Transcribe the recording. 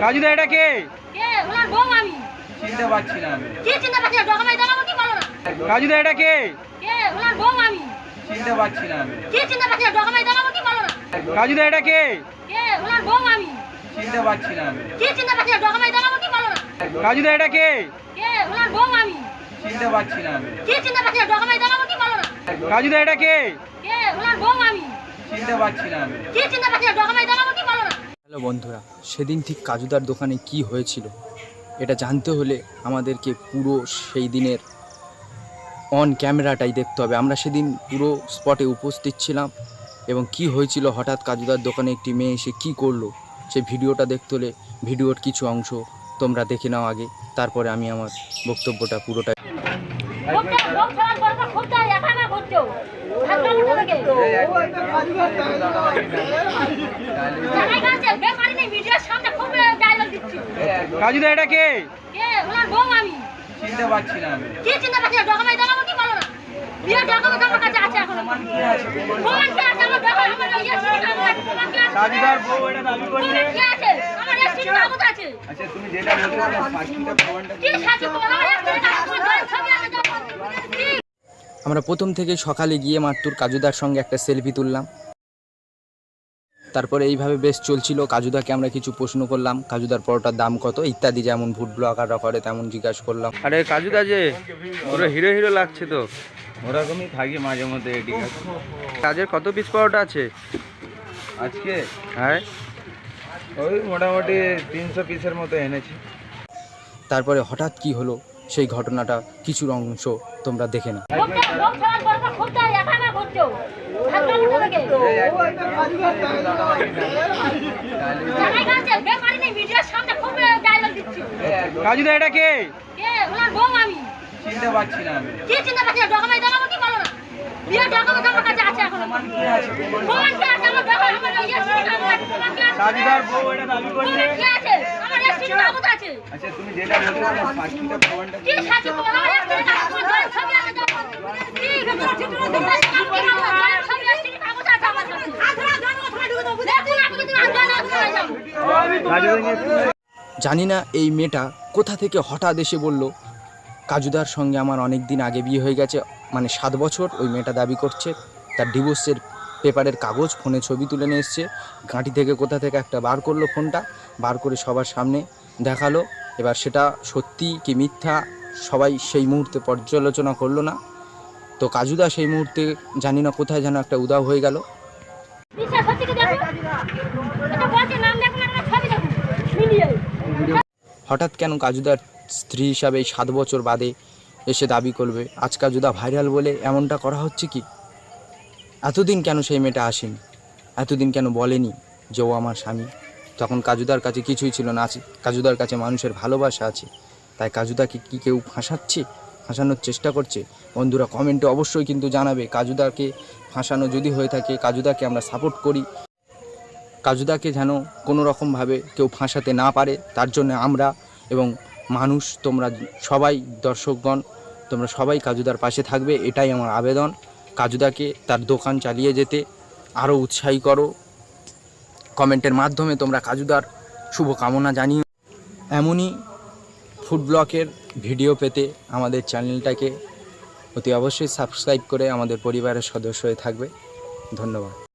কাজুদা এটা কে? কে ওনার বউ আমি চিনতে পারছি না আমি। কি চিন্তা পাচ্ছি ডকুমেন্ট দেখাবো কি বলো না কাজুদা এটা কে? কে ওনার বউ আমি চিনতে পারছি না আমি। কি চিন্তা পাচ্ছি ডকুমেন্ট দেখাবো কি বলো না কাজুদা এটা কে? কে ওনার বউ আমি চিনতে পারছি না আমি। কি চিন্তা পাচ্ছি ডকুমেন্ট দেখাবো কি বলো না কাজুদা এটা কে? কে ওনার বউ আমি চিনতে পারছি না আমি। কি চিন্তা পাচ্ছি ডকুমেন্ট দেখাবো কি বলো না কাজুদা এটা কে? কে ওনার বউ আমি চিনতে পারছি না আমি। কি চিন্তা পাচ্ছি ডকুমেন্ট দেখাবো কি বলো না হ্যালো বন্ধুরা, সেদিন ঠিক কাজুদার দোকানে কি হয়েছিল এটা জানতে হলে আমাদেরকে পুরো সেই দিনের অন ক্যামেরাটাই দেখতে হবে। আমরা সেদিন পুরো স্পটে উপস্থিত ছিলাম এবং কি হয়েছিল, হঠাৎ কাজুদার দোকানে একটি মেয়ে এসে কী করলো সেই ভিডিওটা দেখতে হলে ভিডিওর কিছু অংশ তোমরা দেখে নাও আগে, তারপরে আমি আমার বক্তব্যটা পুরোটা। কাজুদা এটা কে? কে ওনার বউ আমি চিনতে পারছি না আমি। কি চিন্তা পাচ্ছি ডকুমেন্ট দেখাবো কি বলো না বিয়ের ডকুমেন্ট আমার কাছে আছে এখন প্রমাণ কি আছে আমার ডকুমেন্ট আমার কাজুদার বউ এটা দাবি করছে। কি আছে আমার এসটি কাগজ আছে আচ্ছা তুমি যেটা বলছো না সাক্ষীটা প্রমাণটা কি সাথে তোমার আমার এসটি কাগজ আছে ছবি আছে আমরা প্রথম থেকে সকালে গিয়ে মাত্র কাজুদার সঙ্গে একটা সেলফি তুললাম। তারপরে এইভাবে বেশ চলছিল। কাজুদাকে আমরা কিছু প্রশ্ন করলাম, কাজুদার পরোটার দাম কত ইত্যাদি, যেমন ফুড ব্লগাররা করে তেমন জিজ্ঞাসা করলাম। আরে কাজুদা যে পুরো হিরো হিরো লাগছে তো। ওরকমই থাকি মাঝে মধ্যে। ঠিক আছে, কাজের কত পিস পরোটা আছে আজকে? হ্যাঁ ওই মোটামুটি 300 পিসের মতো এনেছি। তারপরে হঠাৎ কি হলো সেই ঘটনাটা কিছুর অংশ তোমরা দেখে নাও। কাজুদা এটা কে? কে ওনার বউ আমি চিনতে পারছি না আমি। কি চিন্তা পাচ্ছি ডকুমেন্ট দেখাবো কি বলো না বিয়ের ডকুমেন্ট আমার কাছে আছে এখন প্রমাণ কি আছে আমার ডকুমেন্ট আমার এসটি কাগজ কাজুদার বউ এটা দাবি করছে। কি আছে আমার এসটি কাগজ আছে আচ্ছা তুমি যেটা বলছো না সাক্ষীটা প্রমাণটা কি সাথে তোমার আমার এসটি কাগজ আছে ছবি আছে ছবি এসটি কাগজ আছে আমার কাছে দেখুন আপনি যদি জানি না এই মেয়েটা কোথা থেকে হঠাৎ এসে বলল কাজুদার সঙ্গে আমার অনেক দিন আগে বিয়ে হয়ে গেছে, মানে 7 বছর ওই মেয়েটা দাবি করছে। তার ডিভোর্সের পেপারের কাগজ, ফোনে ছবি তুলে নিয়ে এসছে, গাঁটি থেকে কোথা থেকে একটা বার করলো, ফোনটা বার করে সবার সামনে দেখালো। এবার সেটা সত্যি কি মিথ্যা সবাই সেই মুহূর্তে পর্যালোচনা করলো না। তো কাজুদা সেই মুহূর্তে জানি না কোথায় যেন একটা উধাও হয়ে গেল। হঠাৎ কেন কাজুদার স্ত্রী হিসাবে এই 7 বছর বাদে এসে দাবি করবে? আজ কাজুদা ভাইরাল বলে এমনটা করা হচ্ছে কি? এতদিন কেন সেই মেয়েটা আসেনি? এতদিন কেন বলেনি যে ও আমার স্বামী? তখন কাজুদার কাছে কিছুই ছিল না। আছে কাজুদার কাছে মানুষের ভালোবাসা আছে, তাই কাজুদাকে কি কেউ ফাঁসাচ্ছে, ফাঁসানোর চেষ্টা করছে? বন্ধুরা কমেন্টে অবশ্যই কিন্তু জানাবে, কাজুদাকে ফাঁসানো যদি হয়ে থাকে কাজুদাকে আমরা সাপোর্ট করি। কাজুদাকে যেন কোনো রকমভাবে কেউ ফাঁসাতে না পারে, তার জন্য আমরা এবং মানুষ, তোমরা সবাই দর্শকগণ, তোমরা সবাই কাজুদার পাশে থাকবে, এটাই আমার আবেদন। কাজুদাকে তার দোকান চালিয়ে যেতে আরও উৎসাহী করো। কমেন্টের মাধ্যমে তোমরা কাজুদার শুভকামনা জানিও। এমনই ফুড ব্লগের ভিডিও পেতে আমাদের চ্যানেলটাকে অতি অবশ্যই সাবস্ক্রাইব করে আমাদের পরিবারের সদস্য হয়ে থাকবে। ধন্যবাদ।